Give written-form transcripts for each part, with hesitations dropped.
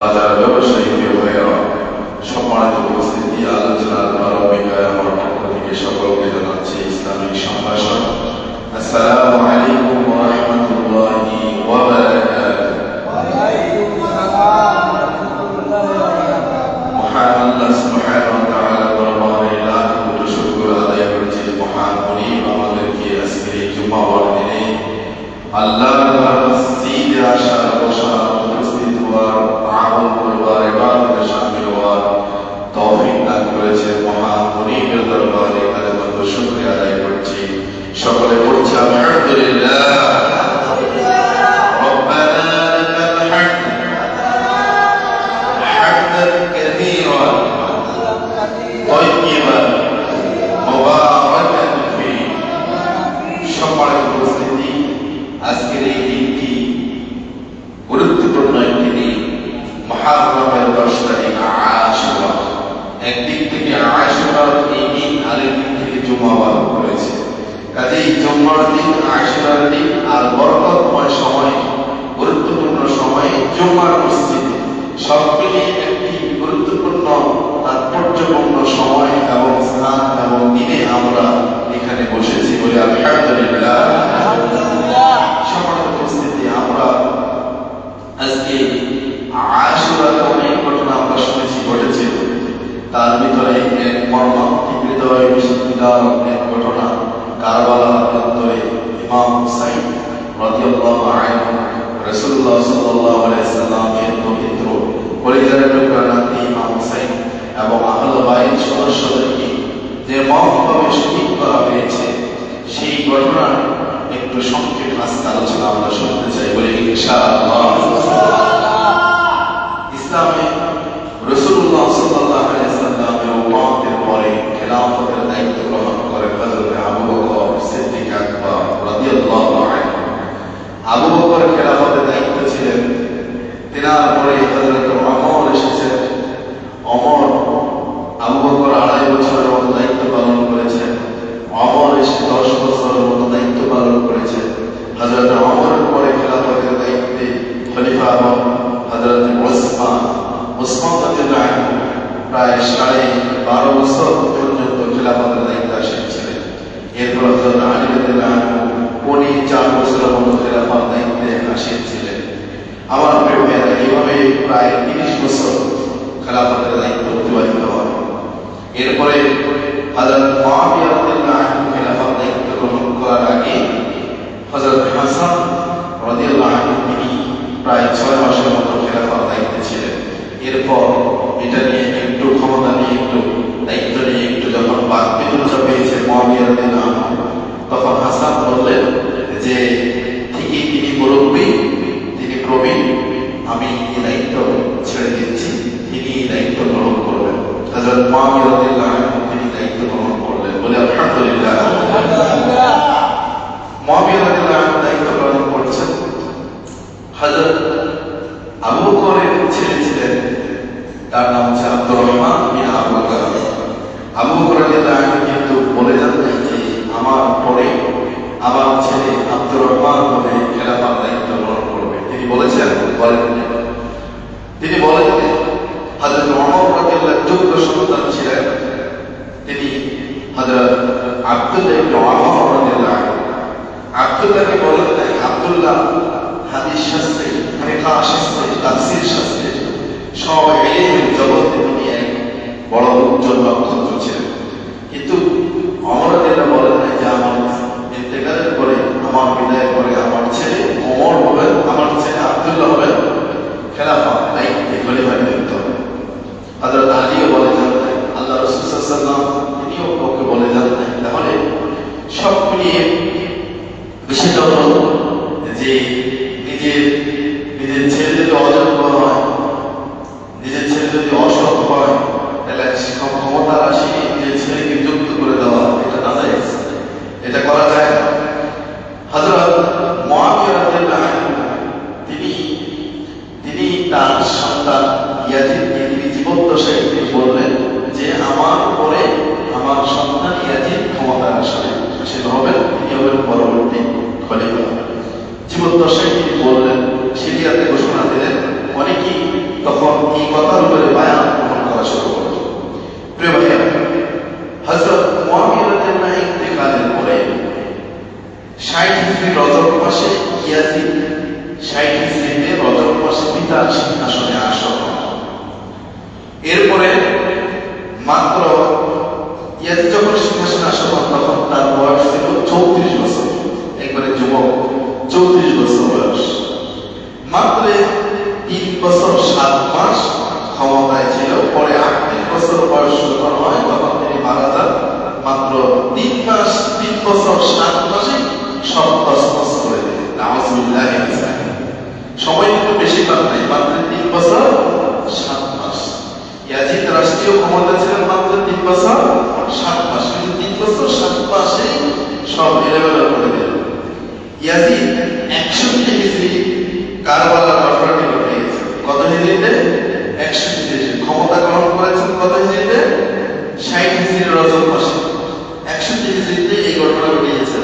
যারা ব্যবসায়ী প্রিয় ভাইয়েরা, সম্মানিত উপস্থিতি, আলোচনার প্রারম্ভিকায় আমার পক্ষ থেকে সকলকে জানাচ্ছি ইসলামিক সম্ভাষণ। আসসালামু আলাইকুম ওয়া রাহমাতুল্লাহি ওয়া বারাকাতুহু। মহান আল্লাহ সুবহানাহু ওয়া তাআলা দরবারে লাখ কোটি শুকর আদায় করছি। মহান মুনিব আমাদেরকে আজকের এই জুমার দিনে আল্লাহর মসজিদে আসার, বসার, উপস্থিত হওয়ার, আমল করবার, ইবাদতে শামিল হওয়ার তৌফিক দান করেছেন। মহান মুনিবের দরবারে কালেমত শুকরিয়া আদায় করছি। সকলে বলছি আলহামদুলিল্লাহ। রব্বানা লাকাল হামদ হামদান কাসীরান তাইয়িবান মুবারাকান ফীহি। সম্মানিত উপস্থিতি, আজকের এই দিনটি গুরুত্বপূর্ণ একটি দিন। মুহররমের 10 তারিখ আশুরা। একদিক থেকে আশুরার এই দিন, আরেক দিক থেকে জুমাবার করেছে। কাজেই জুমার দিন, আশুরার দিন আর বরকতময় সময়, গুরুত্বপূর্ণ সময় জুমার মসজিদে সব মিলিয়ে একটি গুরুত্বপূর্ণ তাৎপর্যপূর্ণ সময় এবং স্থান এবং দিনে আমরা এখানে বসেছি বলে আলহামদুলিল্লাহ। সম্মানিত উপস্থিতি, আমরা আজকে আশুরাতে অনেক ঘটনা আমরা শুনেছি ঘটেছে। তার ভিতরে এক মর্মান্তিক হৃদয় বিদারক এক ঘটনা, কারবালার প্রান্তরে ইমাম হুসাইন রাদিয়াল্লাহু আনহু রাসূলুল্লাহ সাল্লাল্লাহু আলাইহি সাল্লামের পবিত্র পরিবারের টুকরা নাতি ইমাম হুসাইন এবং আহলে বাইত সদস্যদেরকে যে মহৎভাবে শহীদ করা হয়েছে, সেই ঘটনার একটু সংক্ষেপ আজকে আলোচনা আমরা শুনতে চাই বলে ইনশাআল্লাহ। ইসলামে রাসূলুল্লাহ সাল্লাল্লাহু আলাইহি সাল্লামের ওফাতের পরে খেলাফতের দায়িত্ব গ্রহণ করেন হযরত আবু বকর সিদ্দিক আকবর রাদিয়াল্লাহু আনহু। আবু বকর খেলাফতের দায়িত্ব ছিলেন। তিনার পরে হযরত ওমর এসেছেন। ওমর, আবু বকর 2.5 বছরের মতো দায়িত্ব পালন করেছেন। ওমর এসে 10 বছরের মতো দায়িত্ব পালন করেছেন। হযরত ওমরের পরে খেলাফতের দায়িত্বে খলিফা হন হযরত ওসমান রাদিয়াল্লাহু আনহু। প্রায় 12.5 বছর পর্যন্ত খেলাফতের দায়িত্বে আসেছিলেন। এরপর হযরত আলী রাদিয়াল্লাহু আনহু 4 বছরের মতো খেলাফতের দায়িত্বে আসেছিলেন। আমার প্রিয় ভাইয়েরা, এইভাবে প্রায় 30 বছর খেলাফতের দায়িত্ব অতিবাহিত হয়। এরপরে হযরত মুআবিয়া রাদিয়াল্লাহু আনহু খেলাফতের দায়িত্ব গ্রহণ করার আগে হযরত হাসান রাদিয়াল্লাহু আনহু তিনি প্রায় 6 মাসের মতো খেলাফতের দায়িত্বে ছিলেন। এরপর এটা নিয়ে একটু ক্ষমতা নিয়ে, একটু দায়িত্ব নিয়ে একটু যখন বাকবিতণ্ডা পেয়েছে মুআবিয়া রাদিয়াল্লাহু আনহু, তখন হাসান বললেন যে ঠিকই তিনি মুরব্বী, তিনি প্রবীণ, আমি এই দায়িত্ব ছেড়ে দিচ্ছি, তিনি এই দায়িত্ব গ্রহণ করবেন। হযরত মুআবিয়া রাদিয়াল্লাহু আনহু তিনি দায়িত্ব গ্রহণ করলেন বলে আলহামদুলিল্লাহ। মুআবিয়া রাদিয়াল্লাহু আনহু দায়িত্ব গ্রহণ করছেন। হযরত আবু বকরের ছেলে ছিলেন, তার নাম হচ্ছে আব্দুর রহমান বিন আবু বকর। আবু বকর রাদিয়াল্লাহু আনহু কিন্তু বলে যান যে আমার পরে আমার ছেলে আব্দুর রহমান হবে খেলাফত দায়িত্ব গ্রহণ করবে। তিনি বলেছেন? বলেন। তিনি বলেন হযরত ওমর রাদিয়াল্লাহু 14 সন্তান ছিলেন। তিনি হযরত আব্দুল্লাহ ইবনে ওমর রাদিয়াল্লাহু আনহু, আব্দুল্লাহকে বলেন আব্দুল্লাহ হাদিস শাস্ত্রে, ফিকহ শাস্ত্রে, তাফসীর শাস্ত্রে সব ইলমের জগতে তিনি এক বড় উজ্জ্বল নক্ষত্র ছিলেন। কিন্তু ওমর রাদিয়াল্লাহু বলেন যে আমার ইন্তেকালের পরে, আমার বিদায়ের পরে আমার ছেলে ওমর হবেন, আমার ছেলে আব্দুল্লাহ হবেন খেলাফত দায়িত্বে, খলিফার দায়িত্ব। হযরত আলীও বলে যান, আল্লাহ রাসূল সাল্লাল্লাহু আলাইহি ওয়াসাল্লাম তিনিও ওকে বলে যান। তাহলে সব মিলিয়ে বিষয়টা হলো যে নিজের ছেলে যদি অযোগ্য হয়, নিজের ছেলে যদি অসৎ হয়, তাহলে ক্ষমতার আসি নিজের ছেলেকে যুক্ত করে দেওয়া, এটা না যায়, এটা করা যায় না। হযরত মুআবিয়া রাদিয়াল্লাহু আনহু তিনি তার সন্তান ইয়াজিদকে তিনি জীবদ্দশায় বললেন যে আমার পরে আমার সন্তান ইয়াজিদ ক্ষমতার আসনে হবেন, তিনি হবেন পরবর্তী খলিফা। জীবদ্দশায় তিনি বললেন, সিরিয়াতে ঘোষণা দিলেন। অনেকেই তখন এই কথার উপরে বায়ান গ্রহণ করা শুরু করল। প্রিয় ভাইয়া, হযরত মুআবিয়া রাদিয়াল্লাহু আনহু ইন্তেকালের পরে 60 হিজরি রজব মাসে ইয়াজিদ 60 হিজরিতে রজব মাসে পিতার সিংহাসনে আসীন। এরপরে মাত্র ইয়াজিদ যখন সিংহাসনে আসীন তখন তার বয়স ছিল 34 বছর, একবারে যুবক, 34 বছর বয়স। মাত্র 3 বছর 7 মাস ক্ষমতায় ছিল। পরে 38 বছর বয়স যখন হয় তখন তিনি মারা যান। মাত্র 3 বছর 7 মাসে সব তছনছ করে দিলেন। নাউযুবিল্লাহি মিন যালিক। সময় কিন্তু বেশি কাল নাই, মাত্র 3 বছর 7 মাস। ইয়াজিদ রাষ্ট্রীয় ক্ষমতা ছিলেন মাত্র 3 বছর 7 মাস, কিন্তু 3 বছর 7 মাসে সব এলোমেলো করে দিলেন। ইয়াজিদ 61 হিজরি কারবালার ঘটনাটি ঘটিয়েছে। কত হিজরিতে? 61 হিজরিতে। ক্ষমতা গ্রহণ করেছেন কত হিজরিতে? 60 হিজরি রজব মাসে। 61 হিজরিতে এই ঘটনা ঘটিয়েছে।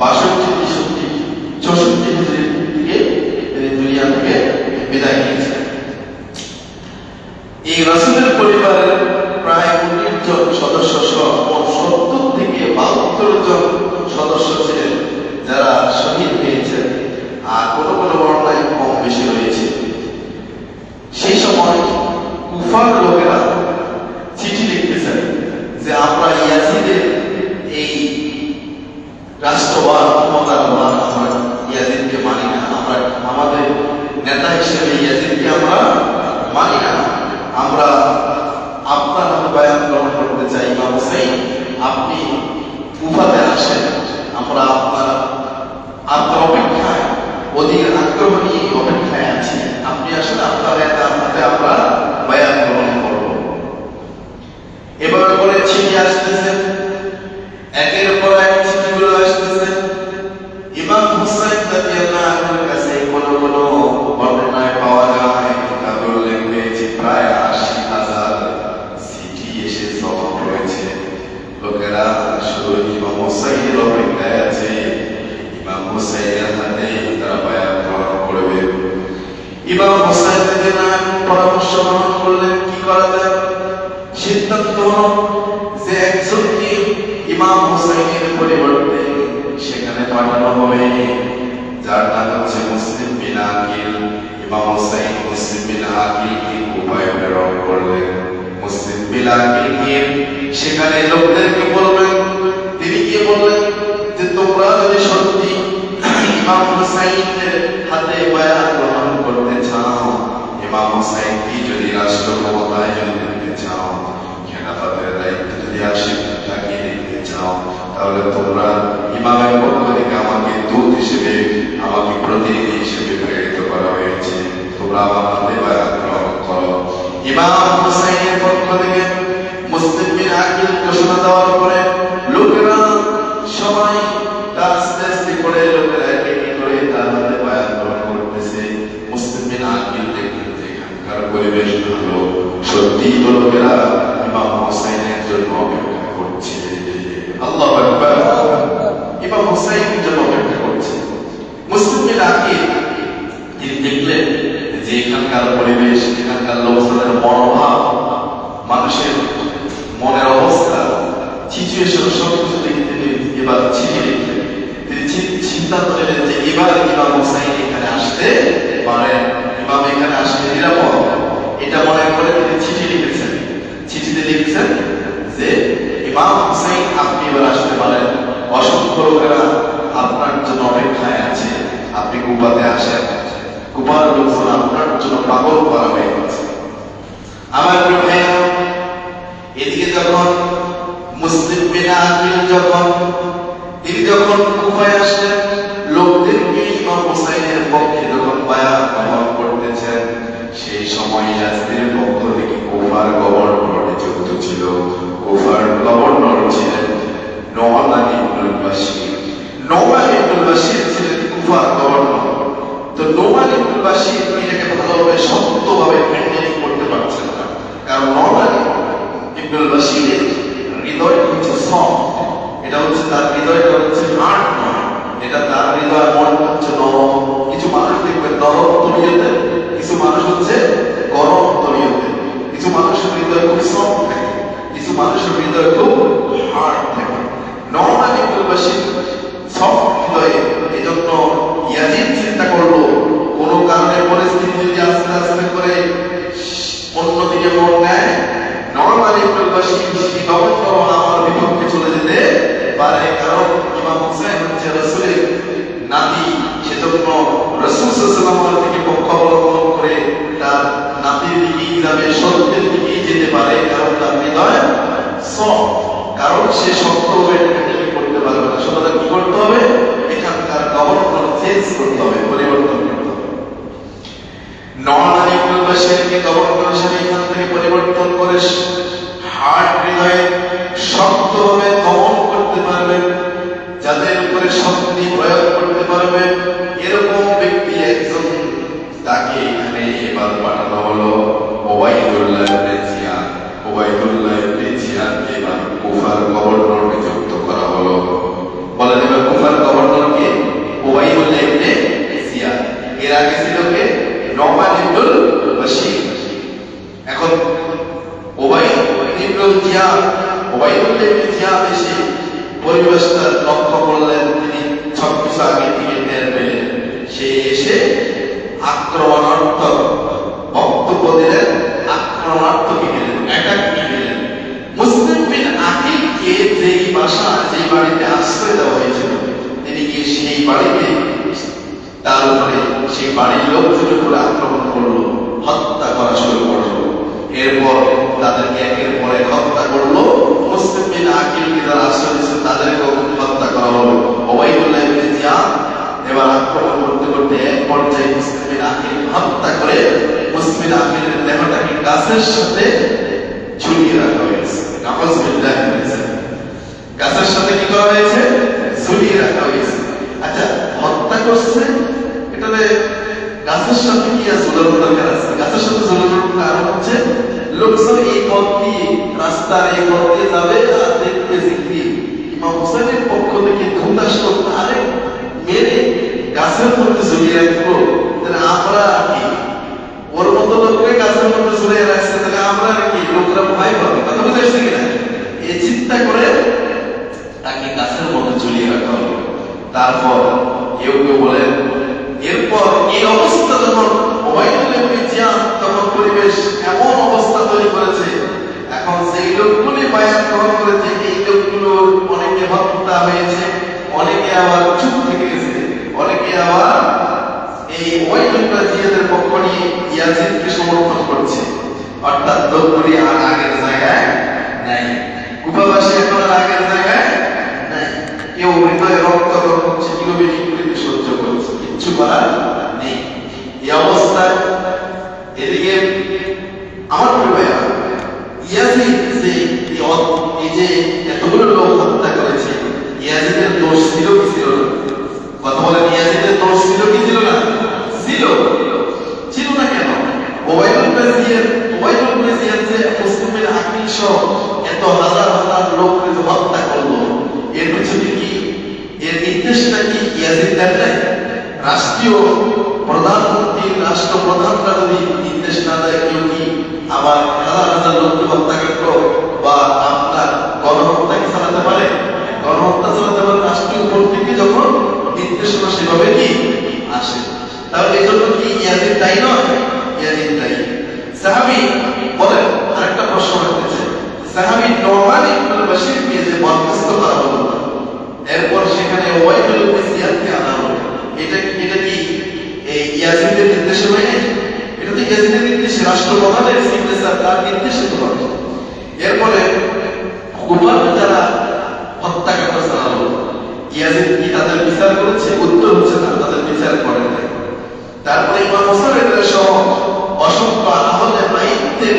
62, 63, 64 হিজরির দিকে তিনি দুনিয়া থেকে বিদায় নিয়েছেন। এই রাসূলের পরিবারের প্রায় 19 জন সদস্য সহ 70 থেকে 72 জন সদস্য ছিলেন যারা শহীদ হয়েছেন, আর কোনো কোনো বর্ণনায় কম বেশি রয়েছে। সেই সময় কুফার লোকেরা চিঠি লিখতেছেন যে আমরা ইয়াজিদের এই রাষ্ট্রবাদ ক্ষমতার মান আমরা ইয়াজিদকে মানি না, আমরা আমাদের নেতা হিসেবে ইয়াজিদকে আমরা মানি না, আমরা আপনার হাতে বায়াত গ্রহণ করতে চাই। ইমাম হুসাইন, আপনি কুফাতে আসেন, আমরা আপনার অপেক্ষায় অধীর আগ্রহ নিয়ে অপেক্ষায় আছি। আপনি আসলে আপনার হাতে আমরা বায়াত গ্রহণ করব। এবার করে চিঠি আসতেছেন, একের পর এক চিঠিগুলো আসতেছে। ইমাম হুসাইন রাদিয়াল্লাহু আনহুর কাছে কোনো কোনো বর্ণনায় পাওয়া যায় কিতাবুল লেখা প্রায় 80,000 চিঠি এসে জমা হয়েছে। লোকেরা শুধু ইমাম হুসাইনের অপেক্ষায় আছে, ইমাম হুসাইনের হাতে তারা বায়াত গ্রহণ করবে। ইমাম হুসাইন রাদিয়াল্লাহু আনহু পরামর্শ গ্রহণ করলেন কি করা যায়। সিদ্ধান্ত হলো যে একজনকে ইমাম হুসাইনের পরিবর্তে সেখানে পাঠানো হবে, যার নাম হচ্ছে মুসলিম বিন আকিল। ইমাম হুসাইন মুসলিম বিন আকিলকে কুফায় প্রেরণ করলেন। মুসলিম বিন আকিলকে সেখানে লোকদেরকে বলবেন, তিনি গিয়ে বললেন যে তোমরা যদি সত্যি ইমাম হুসাইনের হাতে বায়াত গ্রহণ করতে চাও, ইমাম হুসাইনকে যদি রাষ্ট্র ক্ষমতায় যদি দেখতে চাও, খেলাফতের দায়িত্ব যদি আসে তাকে দেখতে চাও, তাহলে তোমরা ইমামের পক্ষ থেকে আমাকে দূত হিসেবে, আমাকে প্রতিনিধি হিসেবে প্রেরিত করা হয়েছে, তোমরা আমার হাতে বায়াত গ্রহণ করো। ইমাম হুসাইনের পক্ষ থেকে মুসলিম বিন আকিল ঘোষণা দেওয়ার পরে লোকেরা সবাই আস্তে আস্তে করে লোকেরা একে করে তার হাতে বায়াত গ্রহণ করতেছে। মুসলিম বিন আকিল দেখলেন যে এখানকার পরিবেশ ভালো, সত্যি তো লোকেরা ইমাম হুসাইনের জন্য অপেক্ষা করছে। আল্লাহু আকবার। ইমাম হুসাইনের জন্য অপেক্ষা করছে। মুসলিম বিন আকিল তিনি দেখলেন যে এখানকার পরিবেশ, এখানকার লোকজনের মনোভাব, মানুষের মনের অবস্থা, সিচুয়েশন সবকিছু দেখে তিনি এবার চিঠি লিখলেন। তিনি সিদ্ধান্ত নিলেন যে এবার ইমাম হুসাইন এখানে আসতে পারেন, ইমাম এখানে আসলে নিরাপদ, এটা মনে করে তিনি চিঠি লিখেছেন। চিঠিতে লিখছেন যে ইমাম হুসাইন আপনি এবার আসতে পারেন, অসংখ্য লোকেরা আপনার জন্য অপেক্ষায় আছে, আপনি কুফাতে আসেন, কুফার লোকজন আপনার জন্য পাগল করা হয়ে গেছে। আমার প্রিয় ভাইরা, এদিকে যখন মুসলিম বিন আকিল তিনি যখন কুফায় আসলেন, লোকদেরকে ইমাম হুসাইনের পক্ষে যখন বায়াত গ্রহণ করতেছেন, সেই সময় ইয়াজিদের পক্ষ থেকে কুফার গভর্নর নিযুক্ত ছিল। কুফার গভর্নর ছিলেন নোমান ইবনুল বাশির। নোমান ইবনুল বাশির ছিলেন কুফার গভর্নর। তো নোমান ইবনুল বাশির এটাকে ভালোভাবে শক্তভাবে মেনটেন করতে পারছেন না, কারণ নোমান ইবনুল বাশিরের হৃদয় হচ্ছে সফট, এটা হচ্ছে তার হৃদয়টা হচ্ছে হার্ড নয়, এটা তার হৃদয় মনটা হচ্ছে নরম। কিছু মানুষ দেখবেন নরম তবিয়তের, কিছু মানুষ হচ্ছে মানুষের হৃদয় খুব হার্ড থাকে। নরমাল ইবনুল বাশির সফট হৃদয়ে, এজন্য ইয়াজিদ চিন্তা করলো কোনো কারণে পরিস্থিতি যদি আস্তে আস্তে করে অন্যদিকে মোড় নেয়, নরমাল ইবনুল বাশির সেই গভর্নর আমার বিপক্ষে চলে যেতে পারে। কারণ ইমাম হুসাইন হচ্ছে রাসূলের নাতি, সেজন্য রাসূল সাল্লাল্লাহু আলাইহি ওয়াসাল্লামের দিকে পক্ষ অবলম্বন করে তার নাতির দিকেই যাবে, সত্যের দিকেই যেতে পারে। কারণ তার হৃদয় সফট, কারণ সে শক্তভাবে এটাকে করতে পারবে না। সুতরাং কি করতে হবে? এখানকার গভর্নর চেঞ্জ করতে হবে, পরিবর্তন করতে হবে। নরমাল ইবনুল বাশিরকে গভর্নর হিসেবে এখান থেকে পরিবর্তন করে হার্ড হৃদয়ে শক্তভাবে দমন করতে পারবেন, যাদের উপরে শক্তি প্রয়োগ করতে পারবে, এরকম ব্যক্তি একজন, তাকে এখানে এবার পাঠানো হলো ওবাইদুল্লাহ ইবনে জিয়াদ। ওবাইদুল্লাহ ইবনে জিয়াদকে এবার কুফার গভর্নর নিযুক্ত করা হলো। বলেন এবার কুফার গভর্নর কে? ওবাইদুল্লাহ ইবনে জিয়াদ। এর আগে ছিল কে? নওমান ইবনুল বাশির। এখন ওবাইদুল্লাহ ইবনে জিয়াদ এসে পরিবেশটা লক্ষ্য করলেন, তিনি সবকিছু আগে থেকে টের পেলেন। সে এসে আক্রমণাত্মক বক্তব্য দিলেন, আক্রমণাত্মক গেলেন, অ্যাটাক গেলেন। মুসলিম বিন আকিলকে যেই বাসা, যেই বাড়িতে আশ্রয় দেওয়া হয়েছিল, তিনি গিয়ে সেই বাড়িতে তার উপরে, সেই বাড়ির লোকজনের উপরে আক্রমণ করলো, হত্যা করা শুরু করলো। এরপর তাদেরকে একের পর এক হত্যা করলো। মুসলিম বিন আকিলকে যারা আশ্রয় দিয়েছিল তাদেরকে হত্যা করা হলো। ওবাইদুল্লাহ ইবনে জিয়াদ এবার আক্রমণ করতে করতে এক পর্যায়ে মুসলিম বিন আকিল হত্যা করে মুসলিম বিন আকিলের দেহটাকে গাছের সাথে ঝুলিয়ে রাখা হয়েছে। নাউযুবিল্লাহ মিন যালিক। গাছের সাথে কি করা হয়েছে? ঝুলিয়ে রাখা হয়েছে। আচ্ছা, হত্যা করছে, এটাতে গাছের সাথে কি ঝুলানোর দরকার আছে? গাছের সাথে ঝুলানোর কারণ হচ্ছে লোকজন এই পথ দিয়ে, রাস্তার এই পথ দিয়ে যাবে আর দেখবে যে কি ইমাম হুসাইনের পক্ষ থেকে ধুন্দাস আরে মেরে গাছের মধ্যে ঝুলিয়ে রাখবো, তাহলে আমরা কি ওর মতো লোককে গাছের মধ্যে ঝুলিয়ে রাখছে, তাহলে আমরা কি লোকরা ভয় পাবে? কথা বুঝে আসছে কিনা? এই চিন্তা করে তাকে গাছের মধ্যে ঝুলিয়ে রাখা হলো। তারপর কেউ কেউ বলেন, এরপর এই অবস্থা যখন ওবাইদুল্লাহ ইবনে জিয়াদ, তখন পরিবেশ এমন অবস্থা তৈরি করেছে, এখন সেই লোকগুলি বায়াত গ্রহণ করেছে, এই লোকগুলো অনেকে হত্যা হয়েছে, অনেকে আবার চুপ থেকে গেছে, অনেকে আবার এই ওবাইদুল্লাহ জিয়াদের পক্ষ নিয়ে ইয়াজিদকে সমর্থন করছে। অর্থাৎ লোকগুলি আর আগের জায়গায় নাই, কুফাবাসী এখন আর আগের জায়গায় নাই। কেউ হৃদয়ে রক্ত হচ্ছে, কেউ বিকৃতি সহ্য করছে, কিচ্ছু করার নেই। এই অবস্থায় এদিকে আমার ভাইয়া ইয়াজিদ যে এতগুলো লোক হত্যা করেছে, ইয়াজিদের দোষ ছিল কি ছিল না? কথা বলেন, ইয়াজিদের দোষ ছিল কি ছিল না? ছিল। ছিল না কেন? ওবাইদুল্লাহ জিয়াদ যে মুসলিমের আকিল সহ এত হাজার হাজার লোককে হত্যা করলো, এর পিছনে কি, এর নির্দেশটা কি ইয়াজিদ দেন নাই? রাষ্ট্রীয় প্রধানমন্ত্রী, রাষ্ট্রপ্রধানরা যদি নির্দেশ না দেয়, কেউ কি আবার হাজার হাজার লোককে হত্যা করতো বা আপনার গণহত্যাকে চালাতে পারে? গণহত্যা চালাতে পারে রাষ্ট্রীয় উপর থেকে যখন নির্দেশনা সেভাবে কি আসে। তাহলে এই জন্য কি ইয়াজিদ দায়ী নয়? ইয়াজিদ দায়ী। সাহাবী বলেন, আরেকটা প্রশ্ন রাখতে চাই, সাহাবী নওমান ইবনুল বাশিরকে যে বরখাস্ত করা হলো, এরপর সেখানে ওবাইদুল্লাহ ইবনে জিয়াদকে আনা হলো, এটা কি এই ইয়াজিদের নির্দেশে হয় নাই? এটা তো ইয়াজিদের নির্দেশে, রাষ্ট্রপ্রধানের সিগনেচার, তার নির্দেশে তো হয়। এরপরে কুফার যারা হত্যাকাণ্ড চালালো, ইয়াজিদ কি তাদের বিচার করেছে? উত্তর হচ্ছে না, তাদের বিচার করেন নাই। তারপরে ইমাম হুসাইন সহ অসংখ্য আহলে বাইতের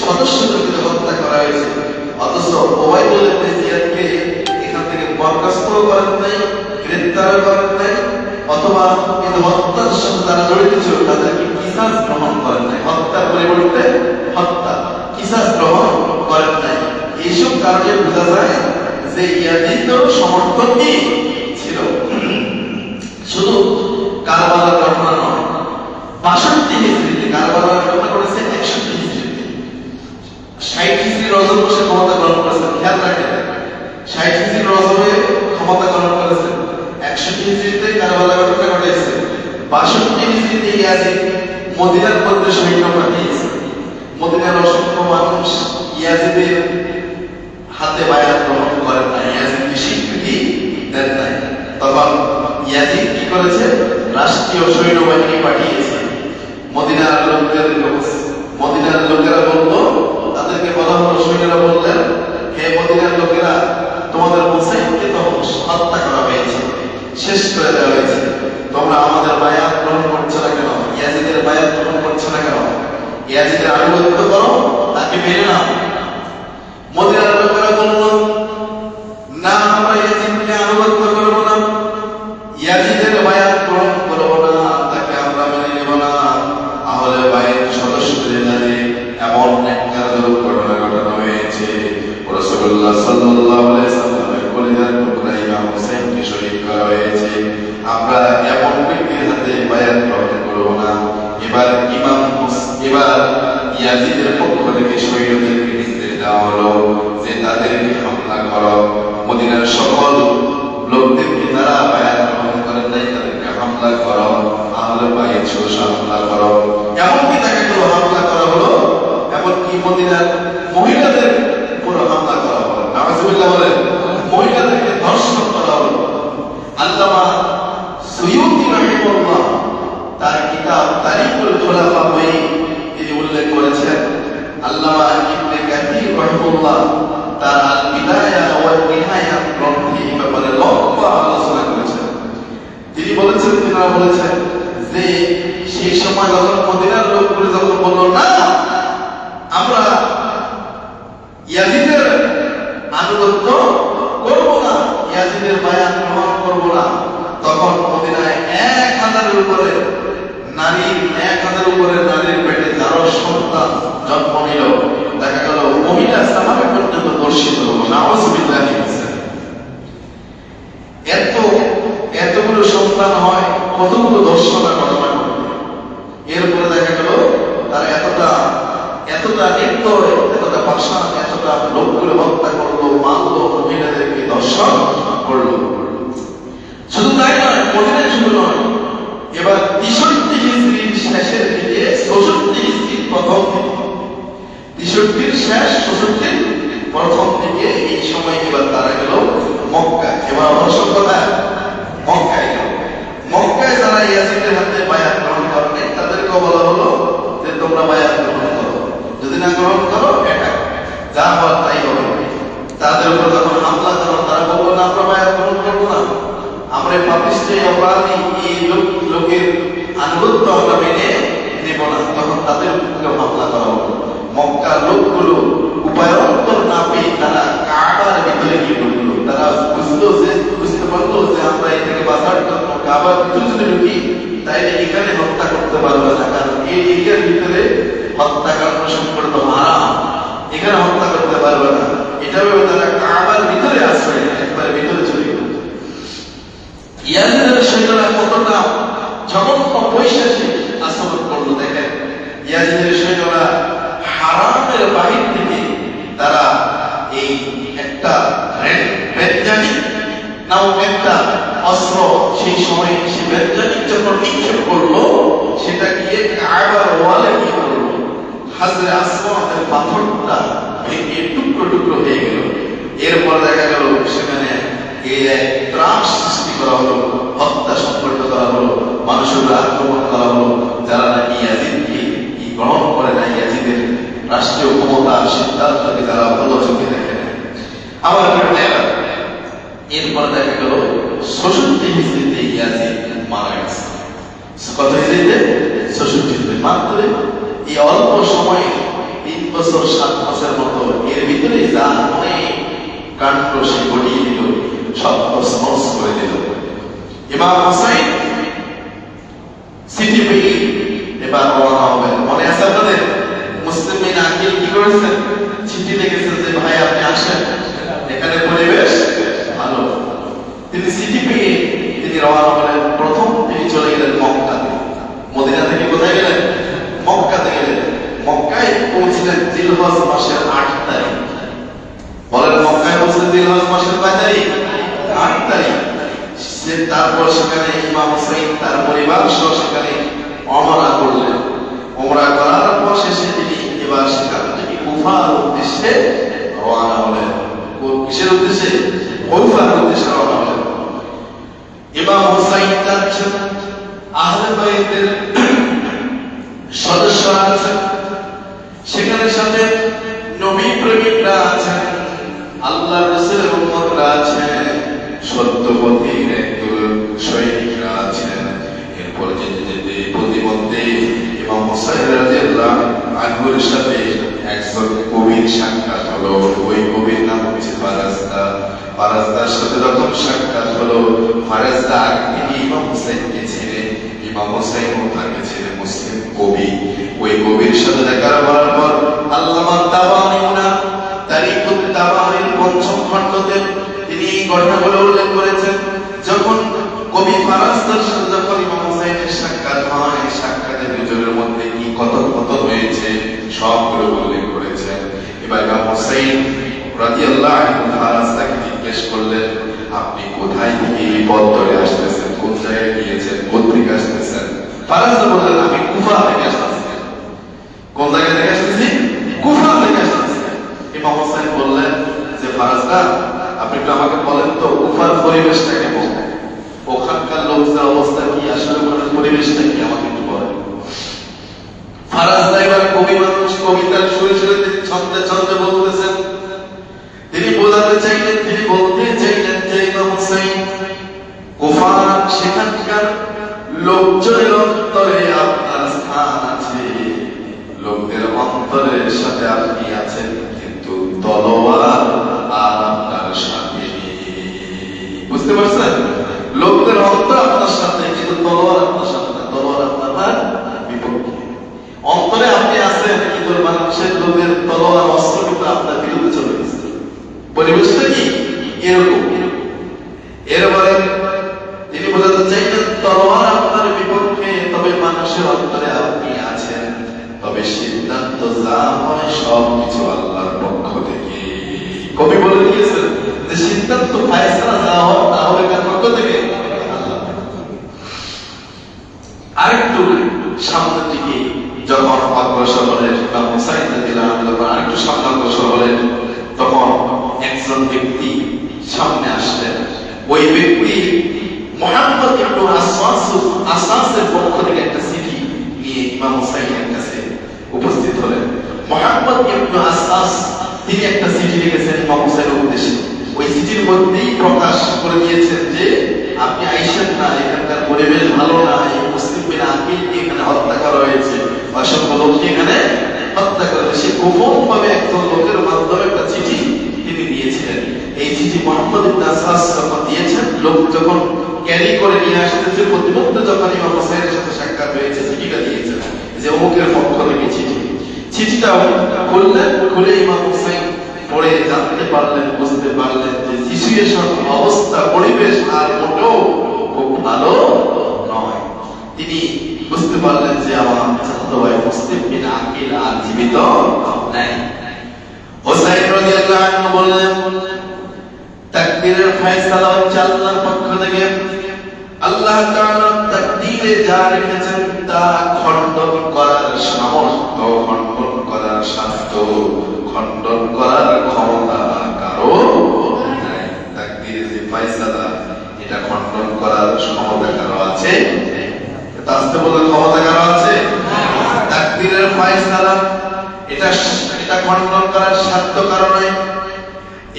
সদস্যদেরকে হত্যা করা হয়েছে, অথচ ওবাইদুল্লাহ ইবনে জিয়াদকে এখান থেকে বরখাস্ত করেন নাই, গ্রেফতার করেন নাই, অথবা এই হত্যার সাথে যারা জড়িত ছিল তাদেরকে কিসাস গ্রহণ করেন নাই। হত্যার পরিবর্তে হত্যা, কিসাস গ্রহণ করেন নাই। এইসব কারণে বোঝা যায় যে ইয়াজিদের সমর্থন কি ছিল। শুধু কারবালার ঘটনা নয়, ৬২ হিজরিতে কারবালার ঘটনা করেছে ৬১ হিজরিতে, ৬০ হিজরি রজব মাসে ক্ষমতা গ্রহণ মদিনার মধ্যে সৈন্য পাঠিয়েছে। মদিনার অসংখ্য মানুষ ইয়াজিদের হাতে বায়াত গ্রহণ করেন না, ইয়াজিদকে স্বীকৃতি দেন নাই। তখন ইয়াজিদ কি করেছে? রাষ্ট্রীয় সৈন্যবাহিনী পাঠিয়েছে। মদিনার লোকেরা বললো, তাদেরকে বলা হলো, সৈন্যরা বললেন, হে মদিনার লোকেরা, তোমাদের হুসাইনকে তো হত্যা করা হয়েছে, শেষ করে দেওয়া হয়েছে, তোমরা আমাদের বায়াত গ্রহণ করছো না কেন? ইয়াজিদের বায়াত গ্রহণ করছো না কেন? ইয়াজিদের আনুগত্য করো, তাকে মেনে নাও। মদিনার লোকেরা বলল, না, আমরা ইয়াজিদকে আনুগত্য করবো না, ইয়াজিদের বায়াত গ্রহণ করবো না, তাকে আমরা মেনে নেব না। তাহলে বায়াত সদস্যদের জানে এমন একটা ঘটনা ঘটানো হয়েছে, রাসূলুল্লাহ সাল্লাল্লাহু আলাইহি ওয়াসাল্লামের কলিজার টুকরা ইমাম হোসেনকে শহীদ করা হয়েছে। আমরা এমন ব্যক্তির হাতে বায়াত গ্রহণ করব না। এবার ইয়াজিদের পক্ষ থেকে সৈন্যদেরকে নির্দেশ দেওয়া হলো যে তাদেরকে হামলা করো। মদিনার সকল লোকদেরকে যারা বায়াত গ্রহণ করেন নাই তাদেরকে হামলা করো, তাহলে বায়াত সদস্য হামলা করো। এমনকি তাকে কোনো হামলা করা হলো, এমনকি মদিনার মহিলাদের পুরো হামলা করা হলো। নাউজুবিল্লাহ বলেন, মহিলাদেরকে ধর্ষণ করা হলো। আল্লামা সুয়ুতি রাহিমাহুল্লাহ তার কিতাব তারিকুল খুলাফা বইয়ে তিনি উল্লেখ করেছেন। আল্লামা ইবনে কাসির রাহিমাহুল্লাহ তার আল বিদায়া ওয়াল নিহায়া গ্রন্থে এই ব্যাপারে লম্বা আলোচনা করেছেন। তিনি বলেছেন যে সেই সময় যখন মদিনার লোকগুলো যখন বলল, না, আমরা ইয়াজিদের আনুগত্য করব না, ইয়াজিদের বায়াত গ্রহণ করব না, তখন মদিনায় 1000-এর উপরে নারীর পেটে যারা সন্তান জন্ম নিল, দেখা গেল মহিলা সাহাবী পর্যন্ত ধর্ষিত হলো। নাউজুবিল্লাহ। এতগুলো সন্তান হয়, কতগুলো ধর্ষণের ঘটনা ঘটবে। এরপরে দেখা গেল তার এতটা নির্দয়, এতটা পাষাণ, এতটা লোকগুলো হত্যা করলো, মারলো, মহিলাদেরকে ধর্ষণ করলো। শুধু তাই নয়, মদিনায় শুধু নয়, এবার 63 হিজরির শেষের দিকে, 64 হিজরির প্রথম দিকে, 63 শেষ 64 প্রথম দিকে, এই সময় এবার তারা গেল মক্কায়। এবার অবশ্য কথা মক্কায় গেল। মক্কায় যারা ইয়াজিদের হাতে বায়াত গ্রহণ করেন তাদেরকে বলা হলো যে তোমরা বায়াত গ্রহণ করো, যদি না গ্রহণ করো এটা যা হওয়ার তাই হবে। তাদের উপর যখন হামলা করো, তারা বললো, না, আমরা বায়াত গ্রহণ করবো না, আমরা পাপিষ্ঠী অপরাধী এই লোকের আনুগত্য আমরা মেনে নেব না। তখন তাদের উপরে হামলা করা হলো। মক্কার লোকগুলো উপায়ন্তর না পেয়ে তারা কাবার ভিতরে গিয়ে ঢুকলো। তারা বুঝতে পারলো যে আমরা এ থেকে বাঁচার জন্য কাবার ভিতরে যদি ঢুকি তাইলে এখানে হত্যা করতে পারবে না, কারণ এই এরিয়ার ভিতরে হত্যাকাণ্ড সম্পর্ক হারাম, এখানে হত্যা করতে পারবে না। এটা ভেবে তারা কাবার ভিতরে আসবে, একবার ভিতরে চলে গেল। ইয়াজিদের সৈন্যরা কতটা জঘন্য পৈশাচিক আচরণ করলো দেখেন। ইয়াজিদের সৈন্যরা হারামের বাহির থেকে তারা এই একটা বেঞ্জামিন নামক একটা অস্ত্র, সেই সময় সে বেঞ্জামিন যখন নিক্ষেপ করলো, সেটা গিয়ে কাবার ওয়ালে গিয়ে করলো। হাজরে আসওয়াদের পাথরটা ভেঙে টুকরো টুকরো হয়ে গেল। এরপর দেখা গেল সেখানে ত্রাস সৃষ্টি করা হলো, হত্যা সংঘটিত করা হলো, মানুষের আক্রমণ করা হলো, যারা নাকি ইয়াজিদকে গ্রহণ করে না, ইয়াজিদের রাষ্ট্রীয় ক্ষমতার সিদ্ধান্তকে তারা ভালো চোখে দেখে না। আবার এরপর দেখা গেল 66 হিজরিতে ইয়াজিদ মারা গেছে। কত হিজরিতে? 66 হিজরিতে। মাত্র এই অল্প সময়ে 3 বছর 7 মাসের মতো এর ভিতরে যা অনেক কাণ্ড সে ঘটিয়ে দিল, সব তছনছ করে দিল। ইমাম হুসাইন চিঠি পেয়ে এবার রওনা হবেন। মনে আছে আপনাদের? মুসলিম বিন আকিল কি করেছেন? চিঠি লিখেছেন যে ভাই আপনি আসেন, এখানে পরিবেশ ভালো। তিনি চিঠি পেয়ে তিনি রওনা হলেন। প্রথম তিনি চলে গেলেন মক্কাতে। মদিনা থেকে কোথায় গেলেন? মক্কাতে গেলেন। মক্কায় পৌঁছলেন জিলহজ মাসের 8 তারিখ। বলেন, মক্কায় পৌঁছলেন জিলহজ মাসের কয় তারিখ? 8 তারিখ। তারপর সেখানে ইমাম হুসাইন তার পরিবার সহ সেখানে ওমরা করলেন। উমরা করার পর শেষে তিনি এবার সেখান থেকে কুফার উদ্দেশ্যে রওনা হলেন। কিসের উদ্দেশ্যে? কুফার উদ্দেশ্যে রওনা হলেন। ইমাম হুসাইন যাচ্ছেন, আহলে বাইতের সদস্যরা আছেন, সেখানে সাথে নবী প্রেমিকরা আছেন, আল্লাহ রাসূলের উম্মতরা আছেন, সত্যপথের একদল সৈনিকরা আছেন। এরপর যেতে যেতে প্রতিমধ্যে ইমাম হুসাইন রাদিয়াল্লাহু আনহুর সাথে একজন কবির সাক্ষাৎ হলো। ওই কবির নাম হচ্ছে ফারাজদা। ফারাজদার সাথে যখন সাক্ষাৎ হলো, ফারাজদা আগে ইমাম হুসাইনকে ছিলেন, ইমাম হুসাইনও তাকে ছিলেন মুসলিম কবি। ওই কবির সাথে দেখা করার পর আল্লামা তাবারিউনা তারিকুত তাবারির পঞ্চম খণ্ডতে তিনি এই ঘটনাগুলো উল্লেখ করেছেন। যখন কবি ফারাজদার সাথে যখন ইমাম হুসাইনের সাক্ষাৎ হয়, সাক্ষাতের দুজনের মধ্যে কি কথোপকথন হয়েছে সবগুলো উল্লেখ করেছেন। এবার ইমাম হুসাইন রাদিয়াল্লাহু আনহু ফারাজদাকে জিজ্ঞেস করলেন, আপনি কোথায় থেকে এই পথ ধরে আসতেছেন, কোন জায়গায় গিয়েছেন, কোন থেকে আসতেছেন? ফারাজদা বললেন, আমি কুফা থেকে আসতেছি। কোন জায়গা থেকে আসতেছি? কুফা থেকে আসতেছি। ইমাম হুসাইন বললেন যে ফারাজদা, আপনি একটু আমাকে বলেন তো কুফার পরিবেশটা কেমন, ওখানকার লোকদের অবস্থা কি, আসলে ওখানের পরিবেশটা কি, আমাকে একটু বলেন। ফারাজদা এবার কবি মানুষ, কবিতার সুরে সুরে ছন্দে ছন্দে বলতেছেন। তিনি বোঝাতে চাইলেন, তিনি বলতে চাইলেন যে ইমাম হুসাইন, কুফা সেখানকার লোকজনের অন্তরে আপনার স্থান আছে, লোকদের অন্তরের সাথে আপনি আছেন, কিন্তু তলোয়ার আর আপনার সাথে নেই। বুঝতে পারছেন? লোকদের অন্তর আপনার সাথে, কিন্তু তলোয়ার আপনার সাথে না, তলোয়ার আপনার বিপক্ষে। অন্তরে আপনি আছেন, কিন্তু মানুষের লোকের তলোয়ার অস্ত্র কিন্তু আপনার বিরুদ্ধে চলে গেছে। পরিবেশটা কি এরকম? এরপরে তিনি বোঝাতে চাইলেন তলোয়ার আপনার বিপক্ষে, তবে মানুষের অন্তরে আপনি আছেন, তবে সিদ্ধান্ত যা হয় সবকিছু আল্লাহর পক্ষ থেকে। কবি বলে দিয়েছেন যে সিদ্ধান্ত ফায়সালা যা হয় তা হবে কার পক্ষ থেকে? আল্লাহ। আরেকটু সামনের দিকে যখন অগ্রসর হলেন ইমাম হুসাইন রাদিয়াল্লাহু আনহু, আরেকটু সামনে অগ্রসর হলেন, তখন একজন ব্যক্তি সামনে আসলেন। ওই ব্যক্তি মুহাম্মদ ইবনে আসসাসের পক্ষ থেকে একটা চিঠি নিয়ে ইমাম হুসাইনের কাছে উপস্থিত হলেন। মুহাম্মদ ইবনে আসসাস তিনি একটা চিঠি লিখেছেন ইমাম হুসাইনের উদ্দেশ্যে। ওই চিঠির মধ্যেই প্রকাশ করে দিয়েছেন যে আপনি আইসেন না, এখানকার পরিবেশ ভালো না, এই মুসলিম বিন আকিলকে এখানে হত্যা করা হয়েছে, অসংখ্য লোককে এখানে হত্যা করা হয়েছে। গোপন ভাবে একজন লোকের মাধ্যমে একটা চিঠি তিনি দিয়েছিলেন। এই চিঠি মুহাম্মদ ইবনে আসসাস যখন দিয়েছেন, লোক যখন ক্যারি করে নিয়ে আসতেছে, প্রতিমধ্যে যখন ইমাম হুসাইনের সাথে সাক্ষাৎ হয়েছে, চিঠিটা দিয়েছেন যে অমুকের পক্ষ থেকে চিঠি। চিঠিটা খুললেন, খুলে ইমাম হুসাইন পড়ে জানতে পারলেন, বুঝতে পারলেন যে সিচুয়েশন, অবস্থা, পরিবেশ আর মোটেও খুব ভালো নয়। তিনি বুঝতে পারলেন যে আমার চাচাতো ভাই মুসলিম বিন আকিল আর জীবিত নাই। হুসাইন রাদিয়াল্লাহু আনহু বললেন, তাকদীরের ফয়সালা হচ্ছে আল্লাহর পক্ষ থেকে। আল্লাহ তাআলা তাকদীরে যা রেখেছেন তা খণ্ডন করার সামর্থ্য, খণ্ডন করার সাধ্য, খণ্ডন করার ক্ষমতা কারো নাই। তাকদীরে যে ফয়সালা, এটা খণ্ডন করার ক্ষমতা কারো আছে? তাসতে বলে ক্ষমতা কারো আছে? তাকদীরের ফয়সালা এটা খণ্ডন করার সাধ্য কারো নাই।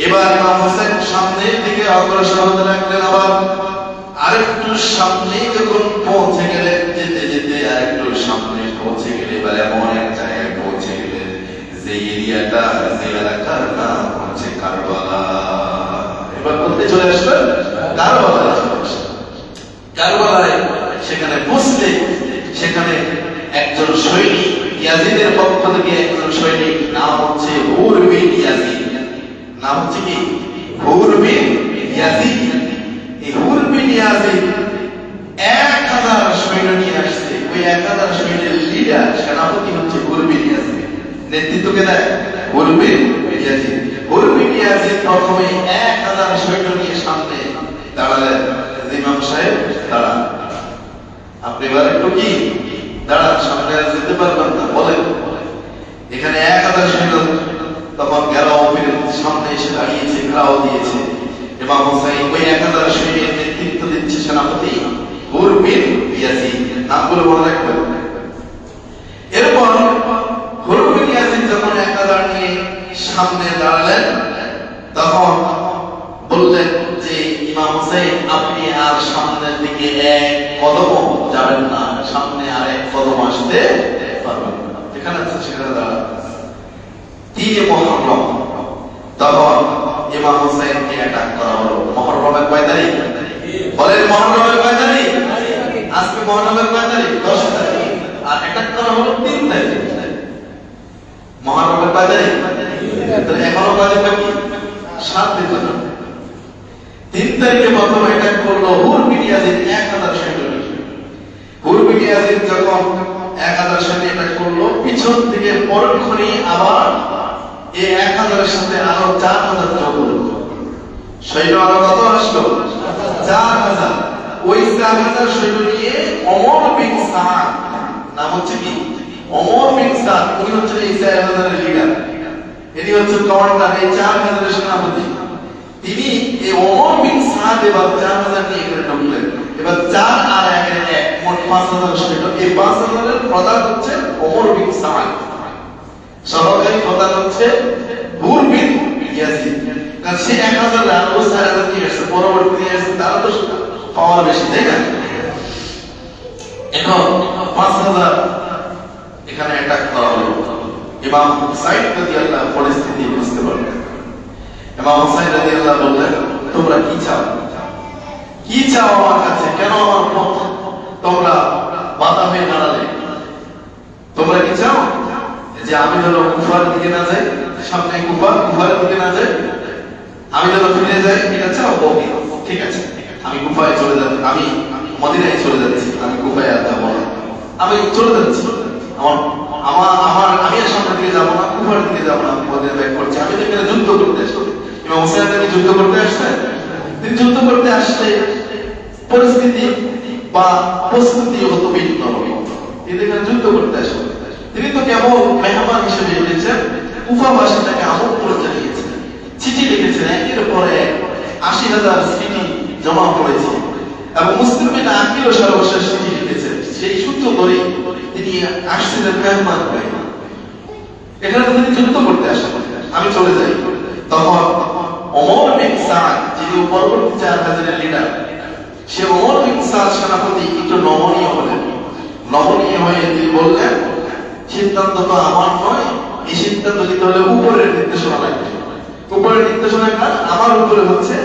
এবার ইমাম হুসাইন সামনের দিকে অগ্রসর হতে লাগলেন। আবার আরেকটু সামনে যখন পৌঁছে গেলেন, যেতে যেতে আরেকটু সামনে পৌঁছে গেলে এবার এমন এক জায়গায় পৌঁছে গেলেন যে এরিয়াটা, যে এলাকার নাম হচ্ছে কারবালা। এবার কোথায় চলে আসলেন? কারবালায় চলে আসলেন। কারবালায় সেখানে পৌঁছলে সেখানে একজন সৈনিক, ইয়াজিদের পক্ষ থেকে একজন সৈনিক, নাম হচ্ছে হুর বিন ইয়াজিদ। নাম হচ্ছে কি? হুর বিন ইয়াজিদ। এই হুর বিন ইয়াজিদ 1000 সৈন্য নিয়ে আসছে। ওই 1000 সৈন্যের লিডার, সেনাপতি হচ্ছে হুর বিন ইয়াজিদ। নেতৃত্ব কে দেয়? হুর বিন ইয়াজিদ। হুর বিন ইয়াজিদ প্রথমে 1000 সৈন্য নিয়ে সামনে দাঁড়ালেন। ইমাম সাহেব দাঁড়ান, আপনি এবার একটু কি দাঁড়ান, সামনে যেতে পারবেন না, বলেন। এখানে 1000 সৈন্য তখন ঘেরাও ফিরে সামনে এসে দাঁড়িয়েছে, ঘেরাও দিয়েছে। ইমাম হুসাইন ওই 1000 সৈন্যের নেতৃত্ব দিচ্ছে সেনাপতি হুর বিন ইয়াজিদ, নামগুলো মনে রাখবেন। এরপর হুর বিন ইয়াজিদ যখন 1000 নিয়ে সামনে দাঁড়ালেন, তখন বললেন যে ইমাম হুসাইন আপনি আর সামনের দিকে এক কদম যাবেন না, সামনে আর এক কদম আসতে পারবেন না, যেখানে আছে সেখানে দাঁড়ান। 3 মুহররম তখন ইমাম হুসাইনকে অ্যাটাক করা হলো। মুহররমের কয় তারিখ বলেন? মুহররমের কয় তারিখ? আজকে মুহররমের কয় তারিখ? 10 তারিখ। আর অ্যাটাক করা হলো 3 তারিখ। মুহররমের কয় তারিখ? তাহলে এখনো বাজে বাকি 7 দিন বাকি। 3 তারিখে প্রথম অ্যাটাক করলো হুর বিন ইয়াজিদ 1000 সৈন্য নিয়ে। হুর বিন ইয়াজিদ যখন 1000 সৈন্য অ্যাটাক করলো, পিছন থেকে পরক্ষণে আবার এই 1000 এর সাথে আরো 4000 যোগ হলো। সৈন্য আরো কত আসলো? 4000। ওই 4000 সৈন্য নিয়ে ওমর বিন সাদ, নাম হচ্ছে কি ওমর বিন সাদ, উনি হচ্ছেন এই 4000 এর লিডার, ইনি হচ্ছেন কমান্ডার, এই 4000 এর সেনাপতি। তিনি এই ওমর বিন সাদ এবার 4000 নিয়ে এখানে ঢুকলেন। এবার 4 আর 1 এর 1 মোট 5000 সৈন্য। এই 5000 এর প্রধান হচ্ছে ওমর বিন সাদ, সহকারী প্রধান হচ্ছে হুর বিন ইয়াজিদ। কারণ সে 1000 আর ও 4000 নিয়ে এসেছে, পরবর্তী নিয়ে এসেছে, তারা তো পাওয়ার বেশি, তাই না? এখন 5000 এখানে অ্যাটাক করা হলো। ইমাম হুসাইন রাদিয়াল্লাহু পরিস্থিতি বুঝতে পারলেন। ইমাম হুসাইন রাদিয়াল্লাহু বললেন, তোমরা কি চাও? কি চাও আমার কাছে? কেন আমার পথ তোমরা বাধা হয়ে দাঁড়ালে? তোমরা কি চাও যে আমি যেন কুফার দিকে না যাই, সামনে কুফার দিকে না যাই, আমি যেন ফিরে যাই, এটা চাও? ওকে, ঠিক আছে, আমি কুফায় চলে যাচ্ছি, আমি মদিনায় চলে যাচ্ছি, আমি কুফায় আর যাবো না, আমি চলে যাচ্ছি। আমি আর সামনের দিকে যাবো না, কুফার দিকে যাবো না, আমি মদিনা ব্যাক করছি। আমি তো এখানে যুদ্ধ করতে আসছি। ইমাম হুসাইন কি যুদ্ধ করতে আসছেন? তিনি যুদ্ধ করতে আসলে পরিস্থিতি বা প্রস্তুতি হতো ভিন্ন রকম। তিনি এখানে যুদ্ধ করতে আসেন। তিনি তো কেবল মেহমান হিসেবে এসেছেন, কুফাবাসী তাকে আমন্ত্রণ জানিয়েছেন, চিঠি লিখেছেন, একের পর এক 80,000 চিঠি জমা পড়েছে এবং মুসলিমিন আকিলও সর্বশেষ চিঠি লিখেছেন। সেই সূত্র ধরে তিনি আসছিলেন মেহমান হয়ে। এখানে তিনি যুদ্ধ করতে আসেন, আমি চলে যাই। তখন ওমর বিন সাদ, যিনি পরবর্তী 4000 এর লিডার, সে ওমর বিন সাদ সেনাপতি একটু নমনীয় হলেন। নমনীয় হয়ে তিনি বললেন, সিদ্ধান্ত তো আমার নয়, এই সিদ্ধান্ত নিতে হলে উপরের নির্দেশনা লাগবে। উপরের নির্দেশনা কার? আমার উপরে হচ্ছে